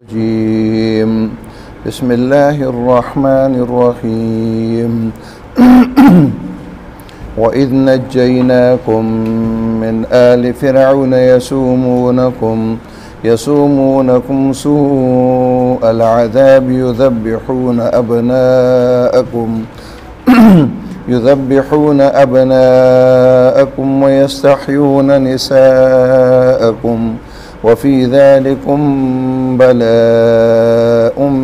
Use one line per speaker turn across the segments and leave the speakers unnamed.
Gym बिस्मिल्लाहिर्रहमानिर्रहीम वइज़ नज्जयनाकुम मिन आलि फ़िरऔन यसूमूनकुम सूअल अज़ाब युज़ब्बिहून अबनाअकुम व यस्तहयून निसाअकुम वफ़ी ज़ालिकुम बलाउम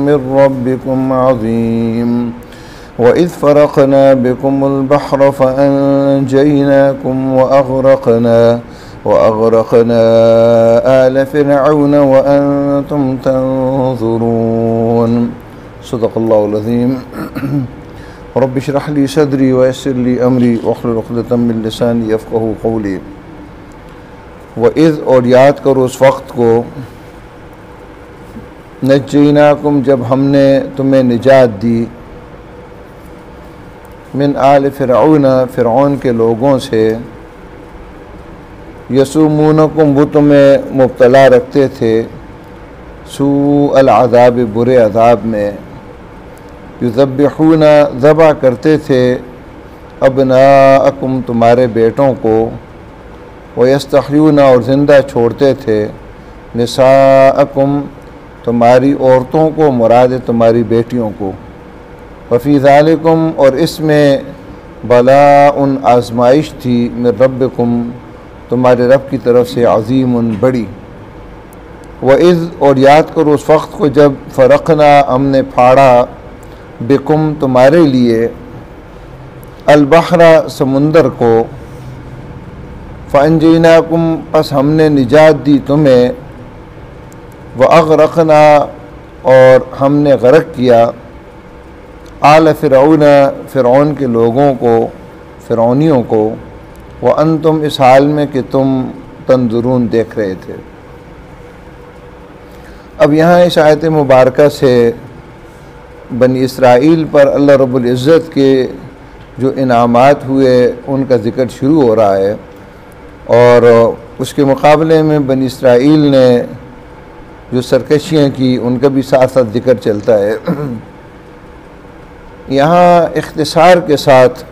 मिर रब्बिकुम अज़ीम वइज़ फ़रक़ना बिकुमुल बहर फ़अंजयनाकुम वअग़रक़ना आल फ़िरऔन वअंतुम तंज़ुरून। सदक़ल्लाहुल अज़ीम। रब्बि इश्रह ली सदरी वयस्सिर ली अमरी वहलुल उक़दतम मिन लिसानी यफ़क़हू क़ौली। वइज़ और याद करो उस वक्त को नज्जयनाकुम जब हमने तुम्हें निजात दी मिन आल फ़िरऔन फ़िरऔन के लोगों से यसूमूनकुम वो तुम्हें मुब्तला रखते थे सूअल अज़ाब बुरे अज़ाब में युज़ब्बिहून ज़बह करते थे अबनाअकुम तुम्हारे बेटों को व यस्तहयून और ज़िंदा छोड़ते थे निसाअकुम तुम्हारी औरतों को मुराद तुम्हारी बेटियों को वफ़ी ज़ालिकुम और इसमें बलाउन आज़माइश थी मिर रब्बिकुम तुम्हारे रब की तरफ से अज़ीमुन बड़ी। वइज़ और याद करो उस वक्त को जब फ़रक़ना हमने फाड़ा बिकुम तुम्हारे लिए अलबहरा समुंदर को फ़अंजयनाकुम पस हमने निजात दी तुम्हें वअग़रक़ना और हमने गरक़ किया आल फ़िरऔन फ़िरऔन के लोगों को फ़िरौनियों को व अंतुम इस हाल में कि तुम तंज़ुरून देख रहे थे। अब यहाँ इस आयत मुबारका से बनी इसराइल पर अल्लाह रब्बुल इज़्ज़त के जो इनामात हुए उनका ज़िक्र शुरू हो रहा है और उसके मुकाबले में बनी इसराइल ने जो सरकशियाँ की उनका भी साथ साथ ज़िक्र चलता है। यहाँ इख्तिसार के साथ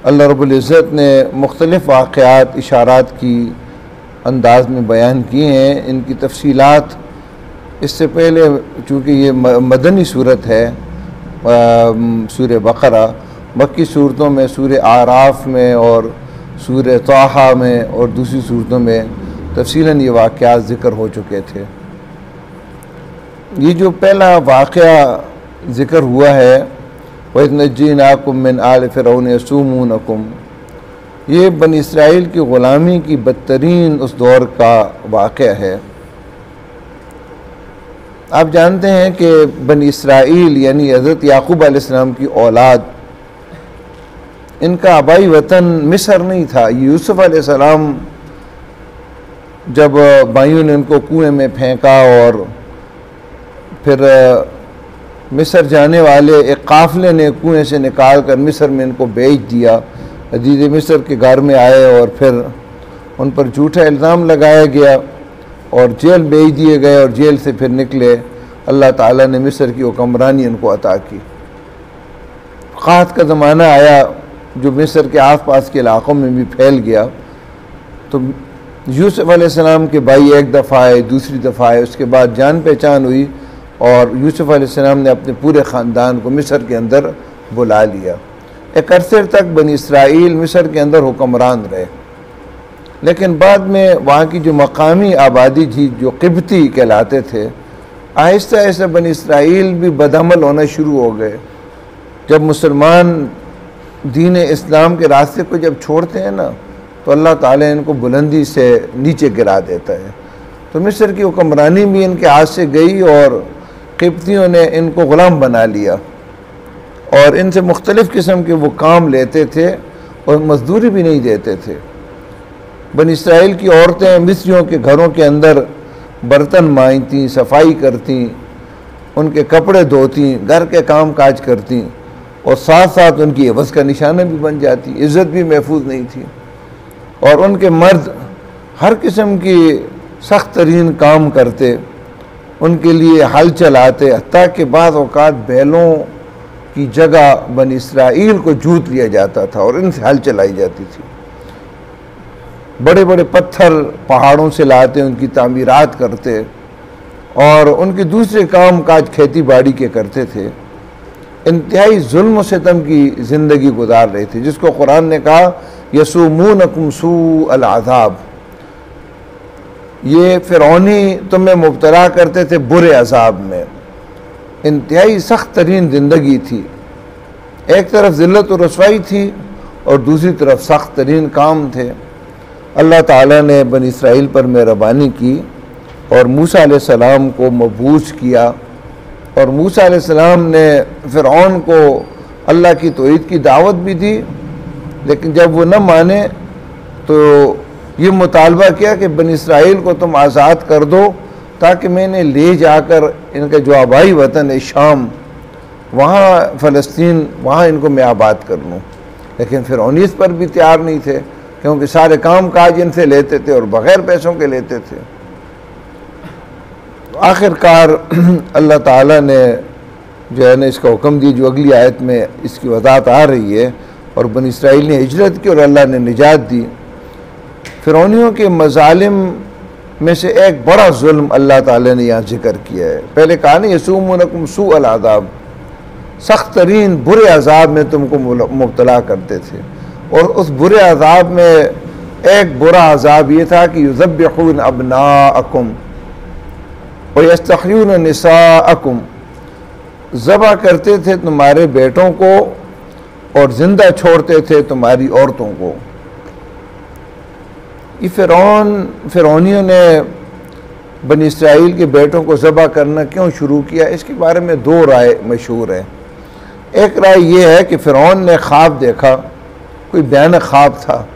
अल्लाह रब्बुल इज़्ज़त ने मुख्तलिफ़ वाक़यात इशारात की अंदाज़ में बयान किए हैं। इनकी तफसीलात इससे पहले चूँकि ये मदनी सूरत है सूरह बक़रा, मक्की सूरतों में सूरह आराफ में और सूरह ताहा में और दूसरी सूरतों में तफसीलन ये वाक़यात ज़िक्र हो चुके थे। ये जो पहला वाक़या ज़िक्र हुआ है वइज़ नज्जयनाकुम मिन आल फ़िरऔन यसूमूनकुम, ये बनी इसराइल की ग़ुलामी की बदतरीन उस दौर का वाक़या है। आप जानते हैं कि बनी इसराइल यानी हज़रत याक़ूब अलैहिस्सलाम की औलाद, इनका आबाई वतन मिस्र नहीं था। यूसुफ़ अलैहिस्सलाम जब भाइयों ने उनको कुएं में फेंका और फिर मिस्र जाने वाले एक काफ़िले ने कुएं से निकाल कर मिस्र में इनको बेच दिया। अजीज़ मिस्र के घर में आए और फिर उन पर झूठा इल्ज़ाम लगाया गया और जेल भेज दिए गए और जेल से फिर निकले। अल्लाह ताला ने मिस्र की हुक्मरानी उनको अता की। क़हत का ज़माना आया जो मिस्र के आसपास के इलाक़ों में भी फैल गया। तो यूसुफ़ अलैहिस्सलाम के भाई एक दफ़ा आए, दूसरी दफ़ा आए, उसके बाद जान पहचान हुई और यूसुफ़ अलैहिस्सलाम ने अपने पूरे ख़ानदान को मिस्र के अंदर बुला लिया। एक अरसे तक बनी इसराइल मिस्र के अंदर हुक्मरान रहे, लेकिन बाद में वहाँ की जो मकामी आबादी थी जो क़िब्ती कहलाते थे, आहिस्ता आहिस्ता बनी इसराइल भी बदअमल होना शुरू हो गए। जब मुसलमान दीन इस्लाम के रास्ते को जब छोड़ते हैं ना तो अल्लाह ताला इनको बुलंदी से नीचे गिरा देता है। तो मिस्र की हुक्मरानी भी इनके हाथ से गई और क़िब्तियों ने इनको ग़ुलाम बना लिया और इनसे मुख्तलिफ़ किस्म के वो काम लेते थे और मजदूरी भी नहीं देते थे। बनी इसराइल की औरतें मिस्रियों के घरों के अंदर बर्तन मांजती, सफाई करती, उनके कपड़े धोती, घर के काम काज करती और साथ साथ उनकी एवज़ का निशाना भी बन जाती। इज़्ज़त भी महफूज नहीं थी और उनके मर्द हर किस्म की सख्त तरीन काम करते, उनके लिए हल चलाते, हत्ता के बाद औकात बैलों की जगह बनी इसराइल को जूत लिया जाता था और इनसे हल चलाई जाती थी। बड़े बड़े पत्थर पहाड़ों से लाते, उनकी तामीरात करते और उनके दूसरे काम काज खेती बाड़ी के करते थे। इंतहाई जुल्म और सितम की ज़िंदगी गुजार रहे थे, जिसको कुरान ने कहा यसुमूनकुम सू अल अज़ाब, ये फ़िरौनी तुम्हें मुब्तला करते थे बुरे अजाब में। इंतहाई सख्त तरीन ज़िंदगी थी, एक तरफ ज़िल्लत और रसवाई थी और दूसरी तरफ सख्त तरीन काम थे। अल्लाह ताला ने बनी इसराइल पर मेहरबानी की और मूसा अलैहिस्सलाम को मबूस किया और मूसा अलैहिस्सलाम ने फ़िरौन को अल्लाह की तौहीद की दावत भी दी, लेकिन जब वो न माने तो ये मुतालबा किया कि बनी इसराइल को तुम आज़ाद कर दो ताकि मैंने ले जाकर इनका जो आबाई वतन है शाम, वहाँ फ़लस्तीन, वहाँ इनको मैं आबाद कर लूँ। लेकिन फ़िरौन इस पर भी तैयार नहीं थे, क्योंकि सारे काम काज इनसे लेते थे और बग़ैर पैसों के लेते थे। आखिरकार अल्लाह ताला ने जो है ना इसका हुक्म दिया, जो अगली आयत में इसकी वज़ाहत आ रही है, और बनी इसराइल ने हिजरत की और अल्लाह ने निजात दी। फ़िरौनियों के मज़ालिम में से एक बड़ा जुल्म अल्लाह ताला ने यहाँ जिक्र किया है। पहले कहा नहीं यसुमूनकुम सू अल अज़ाब, सख्त तरीन बुरे अज़ाब में तुमको मुब्तला करते थे, और उस बुरे अज़ाब में एक बुरा अज़ाब ये था कि युज़ब्बिहून अब्नाअकुम व यस्तहयून निसाअकुम, ज़बह करते थे तुम्हारे बेटों को और ज़िंदा छोड़ते थे तुम्हारी औरतों को। ये फ़िरौनियों ने बनी इसराइल के बेटों को ज़बह करना क्यों शुरू किया, इसके बारे में दो राय मशहूर हैं। एक राय ये है कि फ़िरौन ने ख्वाब देखा, कोई बयान ख्वाब था,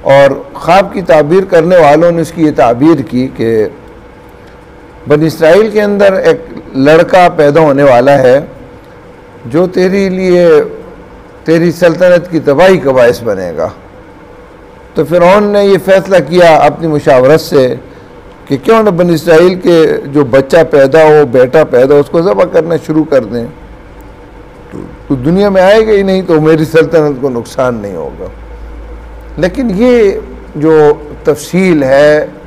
और ख्वाब की ताबीर करने वालों ने उसकी ये ताबीर की कि बनी इसराइल के अंदर एक लड़का पैदा होने वाला है जो तेरी सल्तनत की तबाही का बाइस बनेगा। तो फ़िरौन ने ये फ़ैसला किया अपनी मुशावरत से कि क्यों न बनी इसराइल के जो बच्चा पैदा हो, बेटा पैदा हो, उसको ज़बह करना शुरू कर दें, तो दुनिया में आएगा ही नहीं, तो मेरी सल्तनत को नुकसान नहीं होगा। लेकिन ये जो तफसील है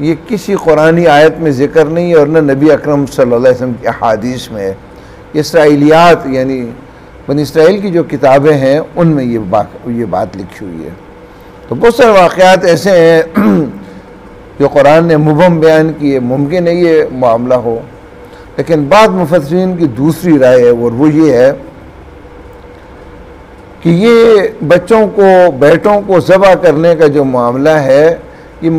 ये किसी कुरानी आयत में ज़िक्र नहीं है और न नबी अकरम सल्लल्लाहु अलैहि वसल्लम की अहादीस में है। इसराइलियात यानी बनी इसराइल की जो किताबें हैं उनमें ये बात लिखी हुई है। तो बहुत सारे वाक़यात ऐसे हैं जो कुरान ने मुबहम बयान किए, मुमकिन है ये मामला हो, लेकिन बाद मुफस्सिरीन की दूसरी राय है और वो ये है कि ये बच्चों को, बेटों को ज़बह करने का जो मामला है ये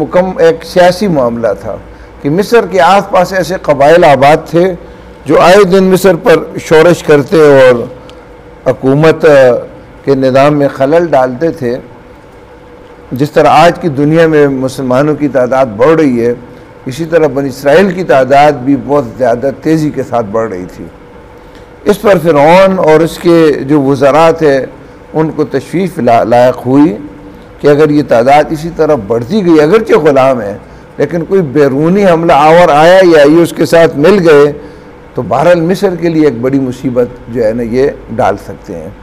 एक सियासी मामला था कि मिस्र के आस पास ऐसे कबाइल आबाद थे जो आए दिन मिस्र पर शोरश करते और हुकूमत के निज़ाम में खलल डालते थे। जिस तरह आज की दुनिया में मुसलमानों की तादाद बढ़ रही है, इसी तरह बनी इसराइल की तादाद भी बहुत ज़्यादा तेज़ी के साथ बढ़ रही थी। इस पर फ़िरौन और उसके जो वज़रा थे उनको तशवीफ़ लायक हुई कि अगर ये तादाद इसी तरह बढ़ती गई, अगरचे ग़ुलाम है लेकिन कोई बैरूनी हमला आवर आया या ये उसके साथ मिल गए, तो बहरहाल मिस्र के लिए एक बड़ी मुसीबत जो है ना ये डाल सकते हैं।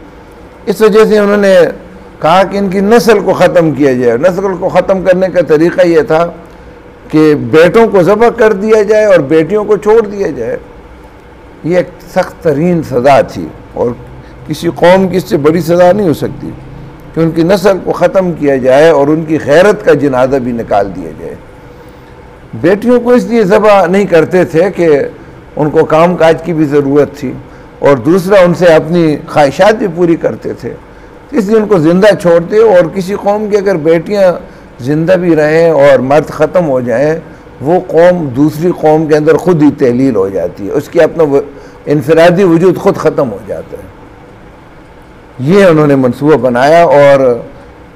इस वजह से उन्होंने कहा कि इनकी नस्ल को ख़त्म किया जाए। नस्ल को ख़त्म करने का तरीक़ा ये था कि बेटों को ज़बह कर दिया जाए और बेटियों को छोड़ दिया जाए। ये एक सख्त तरीन सज़ा थी और किसी कौम की इससे बड़ी सज़ा नहीं हो सकती कि उनकी नस्ल को ख़त्म किया जाए और उनकी गैरत का जनाजा भी निकाल दिया जाए। बेटियों को इसलिए ज़बह नहीं करते थे कि उनको काम काज की भी ज़रूरत थी और दूसरा उनसे अपनी ख्वाहिशात भी पूरी करते थे, इसलिए उनको ज़िंदा छोड़ते। और किसी कौम की अगर बेटियां ज़िंदा भी रहें और मर्द ख़त्म हो जाएं, वो कौम दूसरी कौम के अंदर ख़ुद ही तहलील हो जाती है, उसकी अपना इनफरादी वजूद ख़ुद ख़त्म हो जाता है। ये उन्होंने मनसूबा बनाया। और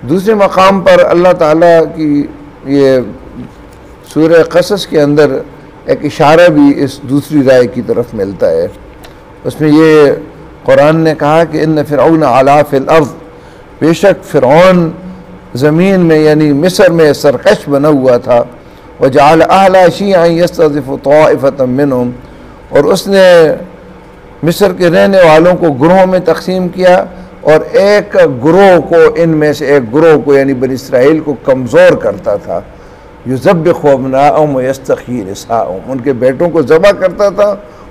दूसरे मकाम पर अल्लाह ताला की ये सूरह क़सस के अंदर एक इशारा भी इस दूसरी राय की तरफ मिलता है। उसमें ये कुरान ने कहा कि इन्न फ़िरऔन अला फ़िल अर्ज़, बेशक फ़िरऔन ज़मीन में यानी मिस्र में सरकश बना हुआ था वजअल अहला शियअन यस्तज़िफ़ु ताइफ़तम मिनहुम, और उसने मिस्र के रहने वालों को ग्रोह में तकसीम किया और एक ग्रोह को, इनमें से एक ग्रोह को यानी बनी इसराइल को कमज़ोर करता था। युज़ब्बिहु अब्नाअहुम व यस्तहयी निसाअहुम, उनके बेटों को ज़बह करता था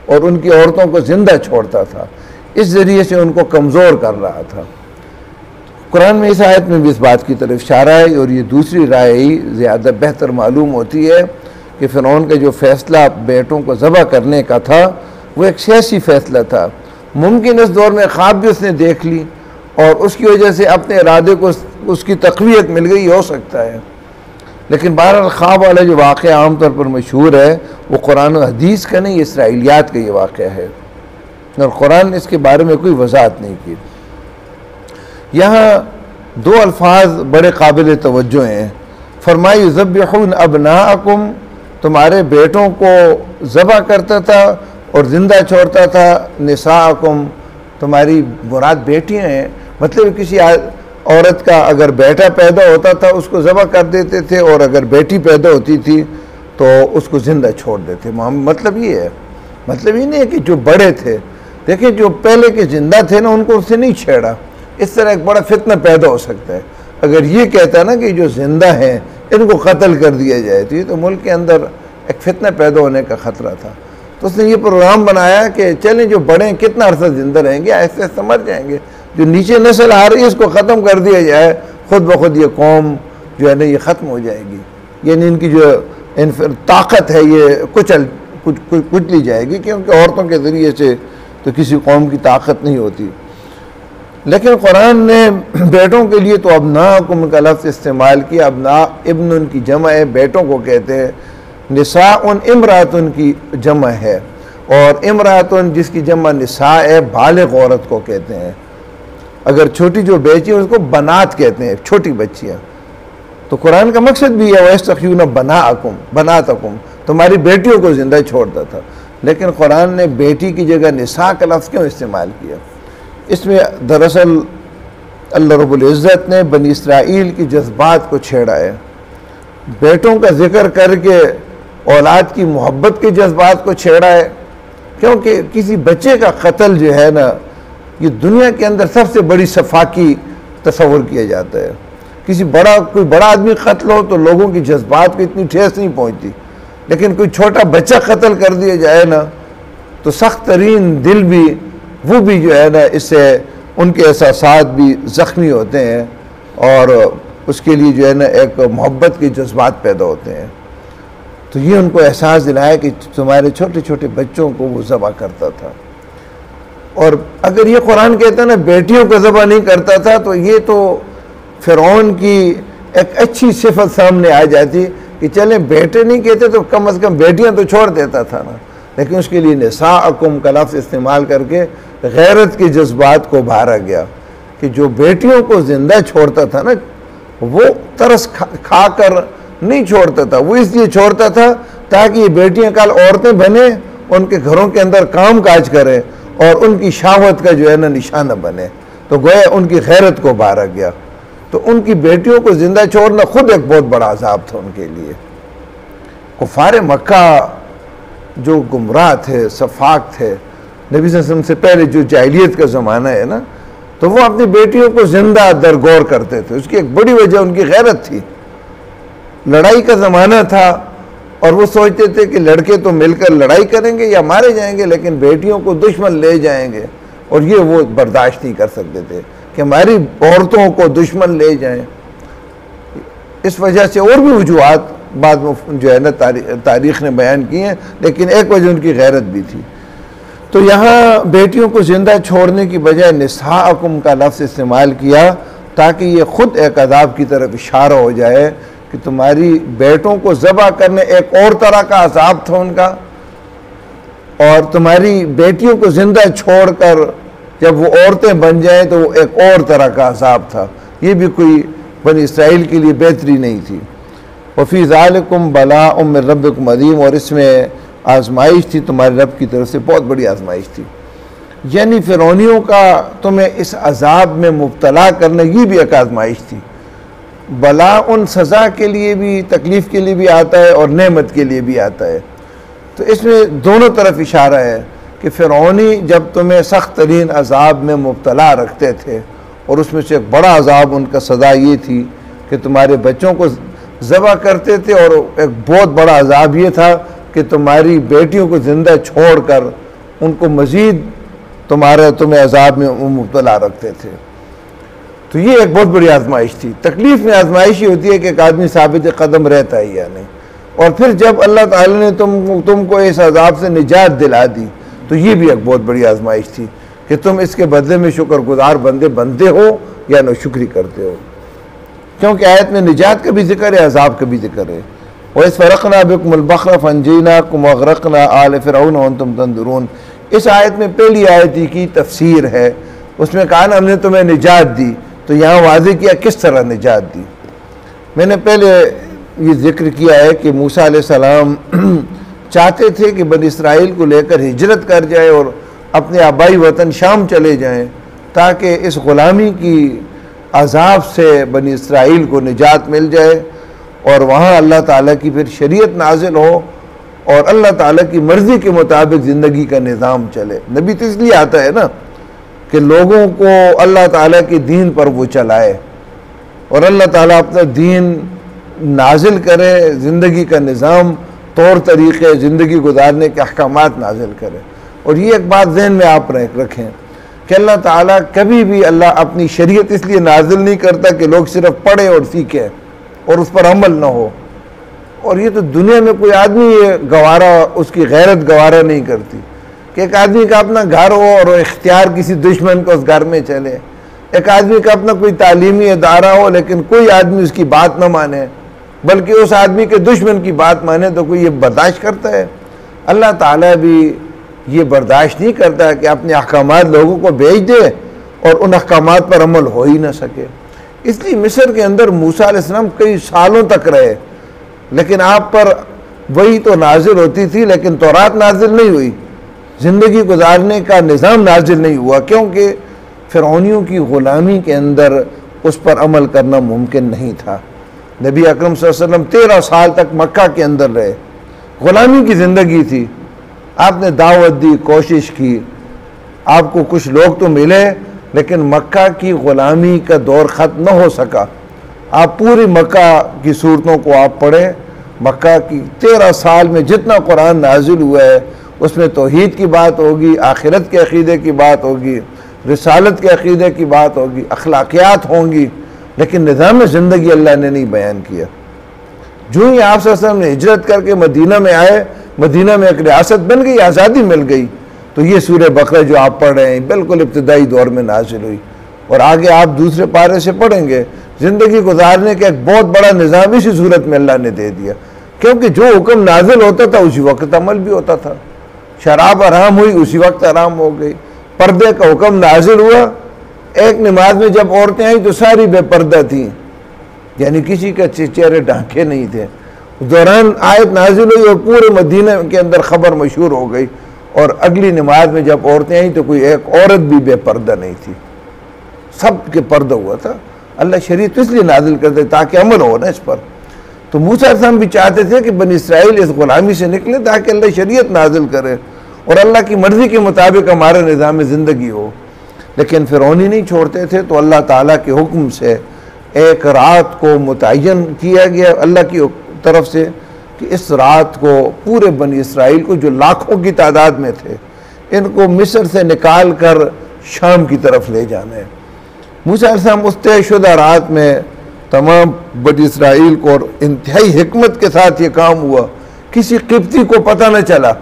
और उनकी औरतों को ज़िंदा छोड़ता था, इस ज़रिए से उनको कमज़ोर कर रहा था। कुरान में इस आयत में भी इस बात की तरफ इशारा है, और ये दूसरी राय ही ज़्यादा बेहतर मालूम होती है कि फ़िरौन का जो फ़ैसला बेटों को ज़बह करने का था वो एक सियासी फ़ैसला था। मुमकिन इस दौर में ख्वाब भी उसने देख ली और उसकी वजह से अपने इरादे को उसकी तक़वियत मिल गई, हो सकता है। लेकिन बहरहाल ख्वाब वाला जो वाक़या आम तौर पर मशहूर है वो कुरान और हदीस का नहीं, इसराइलियात का ये वाक़या है, और कुरान ने इसके बारे में कोई वज़ाहत नहीं की। यहाँ दो अल्फाज बड़े काबिल तवज्जो हैं। फरमाया युज़ब्बिहून अब्नाअकुम, तुम्हारे बेटों को ज़बह करता था और ज़िंदा छोड़ता था। निसाअकुम, तुम्हारी मुराद बेटियाँ हैं, मतलब किसी औरत का अगर बेटा पैदा होता था उसको ज़बह कर देते थे, और अगर बेटी पैदा होती थी तो उसको ज़िंदा छोड़ देते। मतलब ये है, मतलब ये नहीं है कि जो बड़े थे, देखिए जो पहले के ज़िंदा थे ना उनको उससे नहीं छेड़ा, इस तरह एक बड़ा फितना पैदा हो सकता है। अगर ये कहता ना कि जो ज़िंदा हैं इनको कत्ल कर दिया जाए तो ये तो मुल्क के अंदर एक फितना पैदा होने का ख़तरा था। तो उसने ये प्रोग्राम बनाया कि चलें जो बड़े कितना अर्सा ज़िंदा रहेंगे, ऐसे ऐसे मर जाएंगे, जो नीचे नस्ल आ रही है इसको ख़त्म कर दिया जाए, ख़ुद ब खुद ये कौम जो है ना ये ख़त्म हो जाएगी, यानी इनकी जो ताकत है ये कुचली जाएगी, क्योंकि औरतों के ज़रिए से तो किसी कौम की ताकत नहीं होती। लेकिन कुरान ने बेटों के लिए तो अब्नाअकुम का लफ्ज़ इस्तेमाल किया। अब्ना इब्न की जमा है, बेटों को कहते हैं। निसाउन इमरातुन की जमा है, और इमरातुन जिसकी जमा निसा है बालिग औरत को कहते हैं। अगर छोटी जो बच्ची है उसको बनात कहते हैं, छोटी बच्चियाँ। तो कुरान का मकसद भी है वयस्तहय्यून बनातकुम, तुम्हारी बेटियों को ज़िंदा छोड़ता था। लेकिन कुरान ने बेटी की जगह निसा का लफ्ज़ क्यों इस्तेमाल किया? इसमें दरअसल अल्लाह रब्बुल इज़्ज़त ने बनी इसराइल की जज्बात को छेड़ा है। बेटों का जिक्र करके औलाद की मोहब्बत के जज्बात को छेड़ा है, क्योंकि किसी बच्चे का कत्ल जो है ना ये दुनिया के अंदर सबसे बड़ी सफाकी तस्वुर किया जाता है। कोई बड़ा आदमी कत्ल हो तो लोगों की जज्बात को इतनी ठेस नहीं पहुँचती, लेकिन कोई छोटा बच्चा कत्ल कर दिया जाए ना तो सख्त तरीन दिल भी वो भी जो है ना इससे उनके एहसासात भी ज़ख्मी होते हैं, और उसके लिए जो है ना एक मोहब्बत के जज्बात पैदा होते हैं। तो ये उनको एहसास दिलाया कि तुम्हारे छोटे छोटे बच्चों को वो ज़बह करता था। और अगर ये कुरान कहता ना बेटियों को ज़बह नहीं करता था तो ये तो फ़िरौन की एक अच्छी सिफत सामने आ जाती कि चले बेटे नहीं कहते तो कम से कम बेटियां तो छोड़ देता था ना। लेकिन उसके लिए निसाअकुम का लफ्ज़ इस्तेमाल करके गैरत के जज्बात को उभारा गया कि जो बेटियों को ज़िंदा छोड़ता था ना वो तरस खा कर नहीं छोड़ता था, वो इसलिए छोड़ता था ताकि ये बेटियां कल औरतें बने, उनके घरों के अंदर काम काज करें और उनकी शाहवत का जो है ना निशाना बने। तो गोया उनकी गैरत को उभारा गया। तो उनकी बेटियों को ज़िंदा छोड़ना खुद एक बहुत बड़ा अज़ाब था उनके लिए। कुफ़ार मक्का जो गुमराह थे, सफाक थे, नबी सल्लल्लाहु अलैहि वसल्लम से पहले जो जाहिलियत का ज़माना है ना, तो वो अपनी बेटियों को ज़िंदा दरगोर करते थे। उसकी एक बड़ी वजह उनकी गैरत थी। लड़ाई का ज़माना था और वो सोचते थे कि लड़के तो मिलकर लड़ाई करेंगे या मारे जाएंगे, लेकिन बेटियों को दुश्मन ले जाएंगे, और ये वो बर्दाश्त नहीं कर सकते थे कि हमारी औरतों को दुश्मन ले जाएं। इस वजह से और भी वजूहात बाद में जो है ना तारीख़ ने बयान की हैं, लेकिन एक वजह उनकी गैरत भी थी। तो यहाँ बेटियों को ज़िंदा छोड़ने की बजाय निसाअकुम का लफ्ज़ इस्तेमाल किया ताकि ये ख़ुद एक अज़ाब की तरफ इशारा हो जाए कि तुम्हारी बेटों को ज़बह करने एक और तरह का अज़ाब था उनका, और तुम्हारी बेटियों को ज़िंदा छोड़कर जब वो औरतें बन जाएं तो वो एक और तरह का अज़ाब था। ये भी कोई बनी इसराइल के लिए बेहतरी नहीं थी। वफ़ी ज़ालिकुम बलाउम मिन रब्बिकुम अज़ीम, और इसमें आजमाइश थी तुम्हारे रब की तरफ से, बहुत बड़ी आजमाइश थी। यानी फ़िरौनियों का तुम्हें इस अज़ाब में मुब्तला करना ये भी एक आजमाइश थी। बला उन सज़ा के लिए भी, तकलीफ़ के लिए भी आता है और नेमत के लिए भी आता है। तो इसमें दोनों तरफ इशारा है कि फ़िरौनी जब तुम्हें सख्त तरीन अजाब में मुब्तला रखते थे और उसमें से एक बड़ा अजाब उनका सज़ा ये थी कि तुम्हारे बच्चों को ज़बह करते थे, और एक बहुत बड़ा अजाब ये था कि तुम्हारी बेटियों को ज़िंदा छोड़कर उनको मज़ीद तुम्हें अजाब में मुब्तला रखते थे। तो ये एक बहुत बड़ी आजमाइश थी। तकलीफ़ में आजमाइश ही होती है कि एक आदमी साबित कदम रहता है या नहीं। और फिर जब अल्लाह ताला ने तुमको इस अजाब से निजात दिला दी, तो ये भी एक बहुत बड़ी आजमाइश थी कि तुम इसके बदले में शुक्रगुजार बंदे बनते हो या नौशुक्री करते हो। क्योंकि आयत में निजात का भी जिक्र है, अजाब का भी जिक्र है। और इस फ़रक़ना बिकुमुल बहर फ़अनजयनाकुम वअग़रक़ना आल फ़िरऔन वअंतुम तंज़ुरून, इस आयत में पहली आयत की तफसीर है। उसमें कहा ना हमने तुम्हें निजात दी, तो यहाँ वाज़ेह किया किस तरह निजात दी। मैंने पहले ये जिक्र किया है कि मूसा अलैहिस्सलाम चाहते थे कि बनी इसराइल को लेकर हिजरत कर जाए और अपने आबाई वतन शाम चले जाएं, ताकि इस ग़ुलामी की अजाब से बनी इसराइल को निजात मिल जाए और वहाँ अल्लाह ताला की फिर शरीयत नाजिल हो और अल्लाह ताला की मर्ज़ी के मुताबिक ज़िंदगी का निज़ाम चले। नबी तो इसलिए आता है ना कि लोगों को अल्लाह ताला के दीन पर वो चलाए और अल्लाह ताला अपना दीन नाजिल करे, ज़िंदगी का निज़ाम, तौर तरीक़े, ज़िंदगी गुजारने के अहकामात नाजिल करे। और ये एक बात ज़हन में आप रखें कि अल्लाह ताला कभी भी अल्लाह अपनी शरीयत इसलिए नाजिल नहीं करता कि लोग सिर्फ पढ़े और सीखें और उस पर अमल ना हो। और ये तो दुनिया में कोई आदमी ये गवारा, उसकी गैरत गवारा नहीं करती कि एक आदमी का अपना घर हो और इख्तियार किसी दुश्मन को उस घर में चले, एक आदमी का अपना कोई तालीमी अदारा हो लेकिन कोई आदमी उसकी बात ना माने बल्कि उस आदमी के दुश्मन की बात माने, तो कोई ये बर्दाश्त करता है? अल्लाह ताला भी ये बर्दाश्त नहीं करता कि अपने अहकामात लोगों को भेज दे और उन अहकामात पर अमल हो ही ना सके। इसलिए मिस्र के अंदर मूसा अलैहिस्सलाम कई सालों तक रहे, लेकिन आप पर वही तो नाजिल होती थी लेकिन तौरात नाजिल नहीं हुई, ज़िंदगी गुजारने का निज़ाम नाजिल नहीं हुआ, क्योंकि फ़िरौनियों की ग़ुलामी के अंदर उस पर अमल करना मुमकिन नहीं था। नबी अकरम सल्लल्लाहु अलैहि वसल्लम 13 साल तक मक्का के अंदर रहे, ग़ुलामी की ज़िंदगी थी। आपने दावत दी, कोशिश की, आपको कुछ लोग तो मिले, लेकिन मक्का की ग़ुलामी का दौर ख़त्म न हो सका। आप पूरी मक्का की सूरतों को आप पढ़ें, मक्का की 13 साल में जितना कुरान नाजिल हुआ है उसमें तौहीद की बात होगी, आखिरत के अक़ीदे की बात होगी, रिसालत के अक़ीदे की बात होगी, अखलाकियात होंगी, लेकिन निज़ाम ज़िंदगी अल्लाह ने नहीं बयान किया। जो ही आप सल्लल्लाहु अलैहि वसल्लम ने हिजरत करके मदीना में आए, मदीना में एक रियासत बन गई, आज़ादी मिल गई, तो ये सूरह बकरा जो आप पढ़ रहे हैं बिल्कुल इब्तिदाई दौर में नाजिल हुई। और आगे आप दूसरे पारे से पढ़ेंगे, ज़िंदगी गुजारने का एक बहुत बड़ा निज़ाम इसी सूरत में अल्लाह ने दे दिया, क्योंकि जो हुक्म नाजिल होता था उसी वक्त अमल भी होता था। शराब हराम हुई उसी वक्त हराम हो गई, पर्दे का हुक्म नाजिल हुआ, एक नमाज में जब औरतें आई तो सारी बेपर्दा थीं, यानी किसी का चेहरे ढांके नहीं थे। उस दौरान आयत नाजिल हुई और पूरे मदीने के अंदर खबर मशहूर हो गई, और अगली नमाज में जब औरतें आई तो कोई एक औरत भी बेपर्दा नहीं थी, सब के पर्दा हुआ था। अल्लाह शरीयत इसलिए नाजिल करते ताकि अमल हो ना इस पर। तो मूसा अलैहिस्सलाम भी चाहते थे कि बनी इसराइल इस ग़ुलामी से निकले ताकि अल्लाह शरीयत नाजिल करे और अल्लाह की मर्ज़ी के मुताबिक हमारा निज़ाम ज़िंदगी हो, लेकिन फ़िरौनी नहीं छोड़ते थे। तो अल्लाह ताला के हुक्म से एक रात को मुतय्यन किया गया अल्लाह की तरफ से कि इस रात को पूरे बनी इसराइल को, जो लाखों की तादाद में थे, इनको मिस्र से निकाल कर शाम की तरफ ले जाना है। मूसा अलैहिस्सलाम उस तयशुदा रात में तमाम बनी इसराइल को, और इंतहाई हिकमत के साथ ये काम हुआ, किसी किब्ती को पता न चला।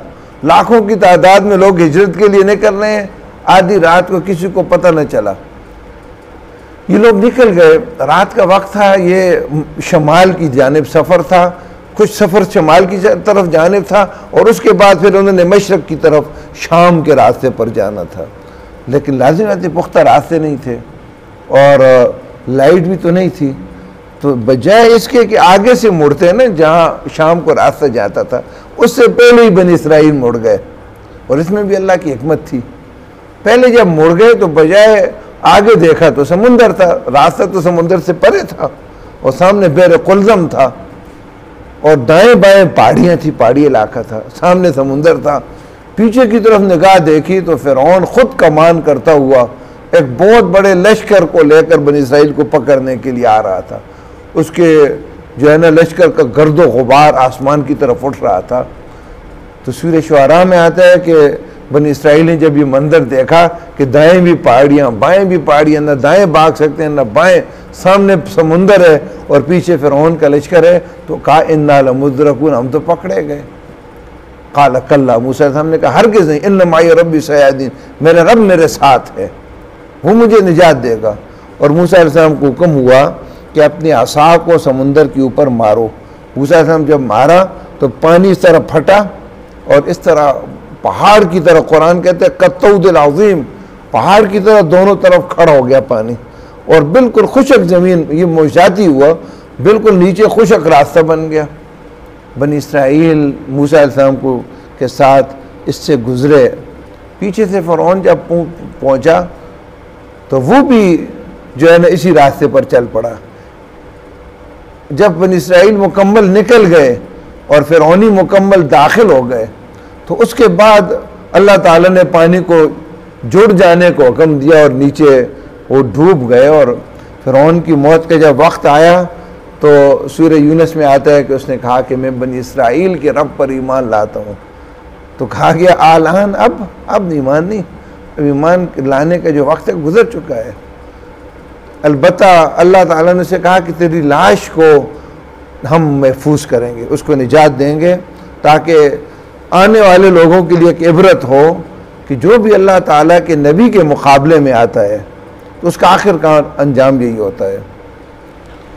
लाखों की तादाद में लोग हिजरत के लिए निकल रहे हैं, आधी रात को किसी को पता न चला। ये लोग निकल गए, रात का वक्त था, ये शमाल की जानिब सफ़र था, कुछ सफ़र शमाल की तरफ जानिब था और उसके बाद फिर उन्होंने मशरक़ की तरफ शाम के रास्ते पर जाना था, लेकिन लाज़िम पुख्ता रास्ते नहीं थे और लाइट भी तो नहीं थी। तो बजाय इसके कि आगे से मुड़ते ना, जहाँ शाम को रास्ता जाता था, उससे पहले ही बनी इसराइल मुड़ गए। और इसमें भी अल्लाह की हिकमत थी, पहले जब मुड़ गए तो बजाय आगे देखा तो समुंदर था, रास्ता तो समुंदर से परे था, और सामने बेर कुलज़म था और दाएं बाएं पहाड़ियाँ थी, पहाड़ी इलाका था, सामने समुंदर था। पीछे की तरफ निगाह देखी तो फ़िरौन खुद कमान करता हुआ एक बहुत बड़े लश्कर को लेकर बनी इसराइल को पकड़ने के लिए आ रहा था। उसके जो है ना लश्कर का गर्दो गुबार आसमान की तरफ उठ रहा था। तो सूरह शुआरा में आता है कि बनी इसराइल ने जब ये मंजर देखा कि दाएं भी पहाड़ियाँ बाएं भी पहाड़ियाँ, ना दाएं भाग सकते हैं ना बाएं, सामने समुंदर है और पीछे फ़िरौन का लश्कर है, तो कहा इन्ना लमुद्रकून, हम तो पकड़े गए। काला कल्ला, मूसा अलैहिस्सलाम ने कहा हरगिज़ नहीं, इन्ना माई रब्बी सयादीन, मेरा रब मेरे साथ है, वो मुझे निजात देगा। और मूसा अलैहिस्सलाम को हुक्म हुआ कि अपनी आसा को समुंदर के ऊपर मारो। मूसा अलैहिस्सलाम जब मारा तो पानी इस तरह फटा और इस तरह पहाड़ की तरह, कुरान कहते हैं कत्तौदिल अज़ीम, पहाड़ की तरह दोनों तरफ खड़ा हो गया पानी और बिल्कुल खुशक ज़मीन, ये मोजाती हुआ, बिल्कुल नीचे खुशक रास्ता बन गया। बनी इसराइल मूसा अलैहिस्सलाम को के साथ इससे गुज़रे। पीछे से फ़िरौन जब पहुँचा तो वो भी जो है ना इसी रास्ते पर चल पड़ा। जब बनी इसराइल मुकम्मल निकल गए और फ़िरौनी मुकम्मल दाखिल हो गए तो उसके बाद अल्लाह ताला ने पानी को जुड़ जाने को हुक्म दिया और नीचे वो डूब गए। और फ़िरौन की मौत का जब वक्त आया तो सूरह यूनुस में आता है कि उसने कहा कि मैं बनी इसराइल के रब पर ईमान लाता हूँ। तो कहा गया आलान, अब ईमान नहीं, अब ईमान लाने का जो वक्त है गुजर चुका है। अलबत्ता अल्लाह ताला ने उसे कहा कि तेरी लाश को हम महफूज करेंगे, उसको निजात देंगे, ताकि आने वाले लोगों के लिए एक इबरत हो कि जो भी अल्लाह ताला के नबी के मुकाबले में आता है तो उसका आखिरकार अंजाम यही होता है।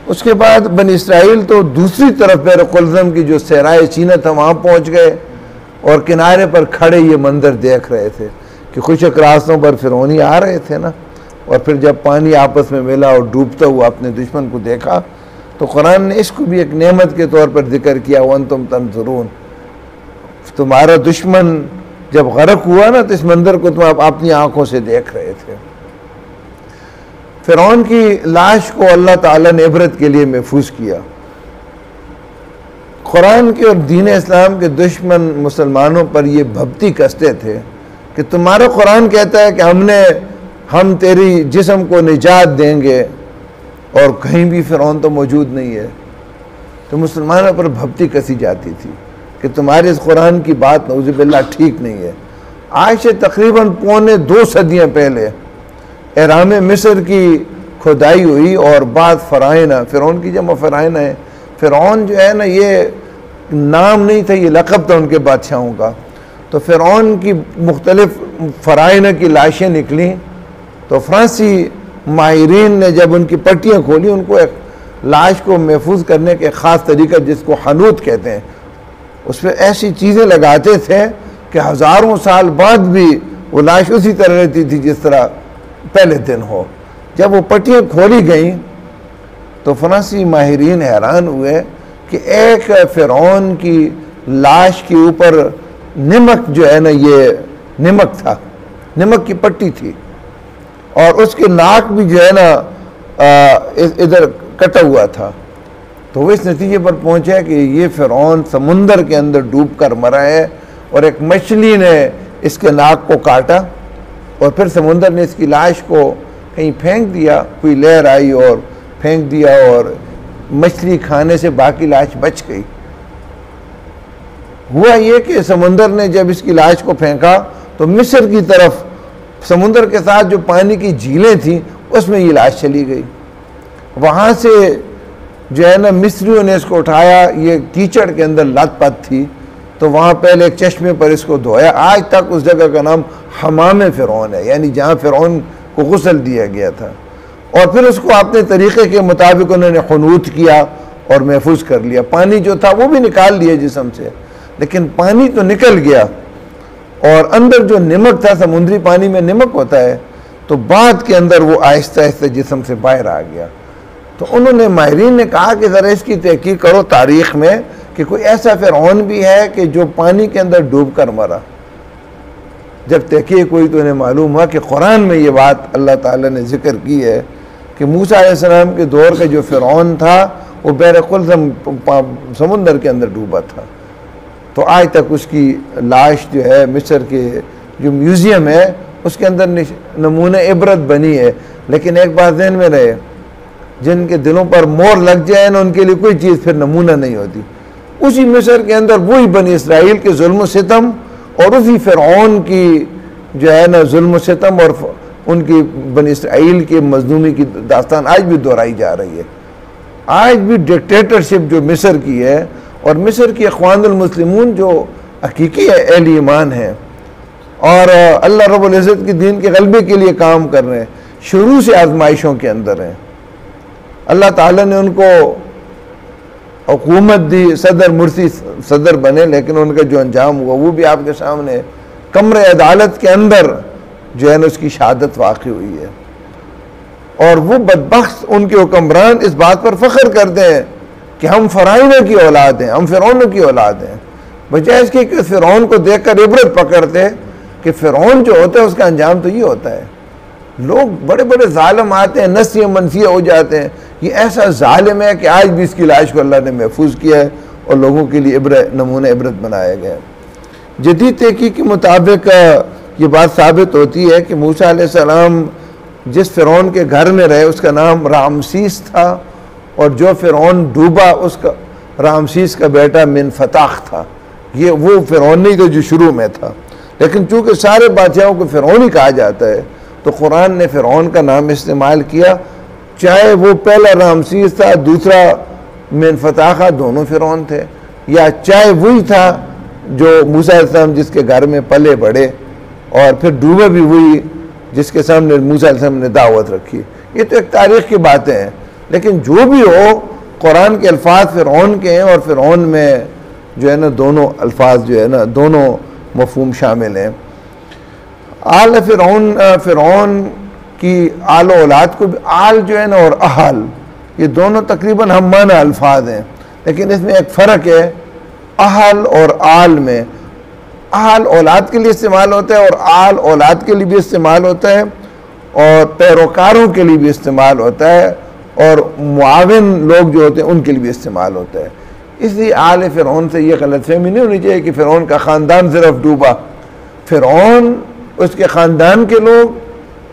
उसके बाद बनी इसराइल तो दूसरी तरफ बेर कुलज़म की जो सहराए सीना था वहाँ पहुँच गए और किनारे पर खड़े ये मंजर देख रहे थे कि खुशक रास्तों पर फ़िरौनी आ रहे थे ना। और फिर जब पानी आपस में मिला और डूबता हुआ अपने दुश्मन को देखा तो कुरान ने इसको भी एक नेमत के तौर पर जिक्र किया, वन तुम तंजुरून, तुम्हारा दुश्मन जब गरक हुआ ना तो इस मंजर को तुम अपनी आंखों से देख रहे थे। फ़िरौन की लाश को अल्लाह ताला ने इबरत के लिए महफूज किया। कुरान के और दीन इस्लाम के दुश्मन मुसलमानों पर ये भपती कसते थे कि तुम्हारा कुरान कहता है कि हम तेरी जिस्म को निजात देंगे और कहीं भी फ़िरौन तो मौजूद नहीं है। तो मुसलमानों पर भपती कसी जाती थी कि तुम्हारे इस कुरान की बात नऊज़ुबिल्लाह ठीक नहीं है। आज से तकरीबन पौने 2 सदियाँ पहले एहराम मिस्र की खुदाई हुई और बाद फ़राइना, फ़िरौन की जमा फ़राइना है, फ़िरौन जो है ना ये नाम नहीं था, ये लक़ब था उनके बादशाहों का। तो फ़िरौन की मुख्तलिफ़ फ़राइना की लाशें निकली तो फ़्रांसी माहिरीन ने जब उनकी पट्टियाँ खोली, उनको एक लाश को महफूज करने के ख़ास तरीका जिसको हनूत कहते हैं, उस पर ऐसी चीज़ें लगाते थे कि हज़ारों साल बाद भी वो लाश उसी तरह रहती थी जिस तरह पहले दिन हो। जब वो पट्टियाँ खोली गईं तो फ़्रांसी माहिरीन हैरान हुए कि एक फ़िरौन की लाश के ऊपर नमक जो है ना, ये नमक था, नमक की पट्टी थी और उसके नाक भी जो है ना इधर कटा हुआ था। तो वो इस नतीजे पर पहुँचे कि ये फ़िरौन समुंदर के अंदर डूब कर मरा है और एक मछली ने इसके नाक को काटा और फिर समुंदर ने इसकी लाश को कहीं फेंक दिया, कोई लहर आई और फेंक दिया और मछली खाने से बाकी लाश बच गई। हुआ ये कि समुंदर ने जब इसकी लाश को फेंका तो मिस्र की तरफ समुंदर के साथ जो पानी की झीलें थी उसमें ये लाश चली गई। वहाँ से जो है ना मिस्रियों ने इसको उठाया, ये कीचड़ के अंदर लत-पत थी, तो वहाँ पहले एक चश्मे पर इसको धोया। आज तक उस जगह का नाम हमाम फ़िरौन है, यानी जहाँ फ़िरौन को गुस्ल दिया गया था। और फिर उसको अपने तरीक़े के मुताबिक उन्होंने खनूत किया और महफूज कर लिया। पानी जो था वो भी निकाल लिया जिस्म से, लेकिन पानी तो निकल गया और अंदर जो नमक था, समुद्री पानी में नमक होता है, तो बाद के अंदर वो आहिस्ता आहिस्ता जिस्म से बाहर आ गया। तो उन्होंने माहिरीन ने कहा कि ज़रा इसकी तहकीक करो तारीख़ में कि कोई ऐसा फ़िरौन भी है कि जो पानी के अंदर डूब कर मरा। जब तहकीक हुई तो उन्हें मालूम हुआ कि कुरान में ये बात अल्लाह ताला ने ज़िक्र की है कि मूसा अलैहिस्सलाम के दौर का जो फ़िरौन था वो बहर कुलज़म समुंदर के अंदर डूबा था। तो आज तक उसकी लाश जो है मिस्र के जो म्यूज़ियम है उसके अंदर नमूने इबरत बनी है। लेकिन एक बात ध्यान में रहे, जिनके दिलों पर मोहर लग जाए ना उनके लिए कोई चीज़ फिर नमूना नहीं होती। उसी मिस्र के अंदर वही बनी इसराइल के जुल्म सितम और उसी फ़िरौन की जो है ना जुल्म सितम और उनकी बनी इसराइल की मजलूमी की दास्तान आज भी दोहराई जा रही है। आज भी डिक्टेटरशिप जो मिस्र की है और मिस्र की अख़वानुल मुस्लिमून जो हकीकी अहले ईमान है और अल्लाह रब्बुल इज़्ज़त की दीन के गलबे के लिए काम कर रहे हैं, शुरू से आजमाइशों के अंदर हैं। अल्लाह ताला ने उनको हुकूमत दी, सदर मुर्सी सदर बने, लेकिन उनका जो अंजाम हुआ वो भी आपके सामने है। कमरे अदालत के अंदर जो है ना उसकी शहादत वाक़ई हुई है। और वो बदबख्त उनके हुक्मरान इस बात पर फ़ख्र करते हैं कि हम फ़राइनों की औलाद हैं, हम फ़िरौनों की औलाद हैं, बजाय इसके कि फ़िरौन को देख कर इबरत पकड़ते कि फ़िरौन जो होता है उसका अंजाम तो ये होता है। लोग बड़े बड़े ज़ालिम आते हैं, नसिया मनसिया हो जाते हैं। ये ऐसा ज़ालिम है कि आज भी इसकी लाश को अल्लाह ने महफूज किया है और लोगों के लिए नमूने इबरत बनाया गया है। जदीद तहकीक के मुताबिक ये बात साबित होती है कि मूसा अलैहिस्सलाम जिस फ़िरौन के घर में रहे उसका नाम रामसीस था और जो फ़िरौन डूबा उसका रामसीस का बेटा मिनफताह था। ये वो फ़िरौन नहीं था जो शुरू में था, लेकिन चूँकि सारे बादशाहों को फ़िरौन ही कहा जाता है तो कुरान ने फ़िरौन का नाम इस्तेमाल किया, चाहे वो पहला रामसीस था दूसरा मिनफताह, दोनों फ़िरौन थे, या चाहे वही था जो मूसा अलैहिस्सलाम जिसके घर में पले बढ़े और फिर डूबे भी वही जिसके सामने मूसा अलैहिस्सलाम ने दावत रखी। ये तो एक तारीख़ की बातें हैं, लेकिन जो भी हो कुरान के अल्फाज फ़िरौन के हैं और फ़िरौन में जो है ना दोनों अल्फाज जो है ना दोनों मफ़हूम शामिल हैं। आल फ़िरौन की आल औलाद को भी आल जो है ना और अहाल ये दोनों तकरीबन हम माना अल्फाज हैं, लेकिन इसमें एक फ़र्क है अहाल और आल में। अहाल औलाद के लिए इस्तेमाल होता है और आल औलाद के लिए भी इस्तेमाल होता है और पैरोकारों के लिए भी इस्तेमाल होता है और मुआविन लोग जो होते हैं उनके लिए भी इस्तेमाल होता है। इसलिए आल फ़िरौन से ये गलतफ़हमी नहीं होनी चाहिए कि फ़िरौन का ख़ानदान सिर्फ डूबा। फ़िरौन, उसके ख़ानदान के लोग,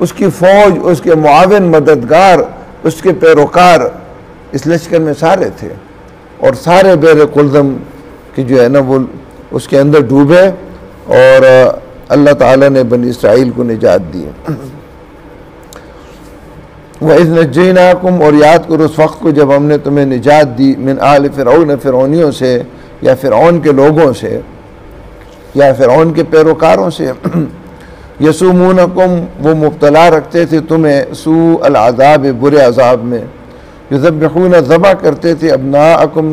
उसकी फ़ौज, उसके मुआविन मददगार, उसके पैरोकार इस लश्कर में सारे थे और सारे बहर कुलज़म की जो है ना वो उसके अंदर डूबे और अल्लाह ताला ने बनी इसराइल को निजात दी। वइज़ नज्जयनाकुम, और याद करो उस वक्त को जब हमने तुम्हें निजात दी, मिन आल फ़िरौन, फ़िरौनियों से या फ़िरौन के लोगों से या फ़िरौन के पैरोकारों से। यसुमूनकुम, वो मुब्तला रखते थे तुम्हें, सू अल अज़ाब, बुरे अज़ाब में। युज़ब्बिहून, ज़बह करते थे, अब्नाअकुम,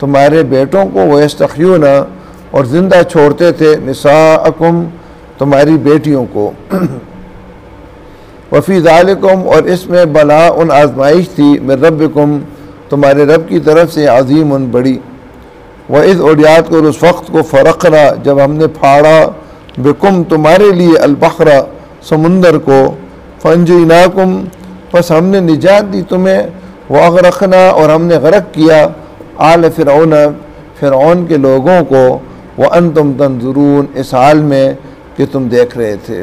तुम्हारे बेटों को, व यस्तख्यून, और ज़िंदा छोड़ते थे, निसाअकुम, तुम्हारी बेटियों को। वफ़ी ज़ालिकुम, और इसमें बला उन आजमाइश थी, मिन रब्बिकुम, तुम्हारे रब की तरफ से, अज़ीम उन बड़ी। व इज़, और याद करो उस वक्त को, फ़रक़ना, जब हमने फाड़ा, बिकुम, तुम्हारे लिए, अलबहरा, समुंदर को, फ़अंजयनाकुम, बस हमने निजात दी तुम्हें, व अग़रक़ना, और हमने गरक़ किया, आल फ़िरौन, फ़िरौन के लोगों को, व अंतुम तंज़ुरून, इस हाल में कि तुम देख रहे थे।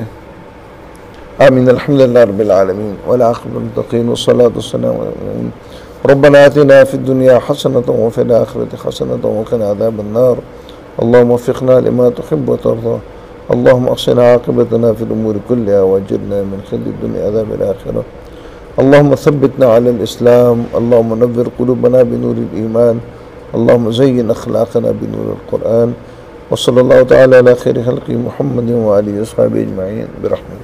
आमीन। अल्हम्दुलिल्लाह रब्बिल आलमीन वल आक़िबतु लिल मुत्तक़ीन वस्सलातु वस्सलामु अलल मुरसलीन। रब्बना आतिना फ़िद दुनिया हसनतन व फ़िल आख़िरति हसनतन व क़िना अज़ाबन्नार। अल्लाहुम्मा वफ़्फ़िक़ना लिमा तुहिब्बु व तर्ज़ा। अल्लाहुम्मा अहसिन आक़िबतना फ़िल उमूरि कुल्लिहा व अजिरना मिन ख़िज़्यि दुनिया व अज़ाबिल आख़िरह। अल्लाहुम्मा सब्बितना अलल इस्लाम। अल्लाहुम्मा नव्विर क़ुलूबना बिनूरिल ईमान। अल्लाहुम्मा ज़य्यिन अख़लाक़ना बिनूरिल क़ुरआन। व सल्लल्लाहु तआला अला ख़ैरि ख़ल्क़ि मुहम्मदिन व आलिहि व अस्हाबिहि अजमईन बिरहमतिक।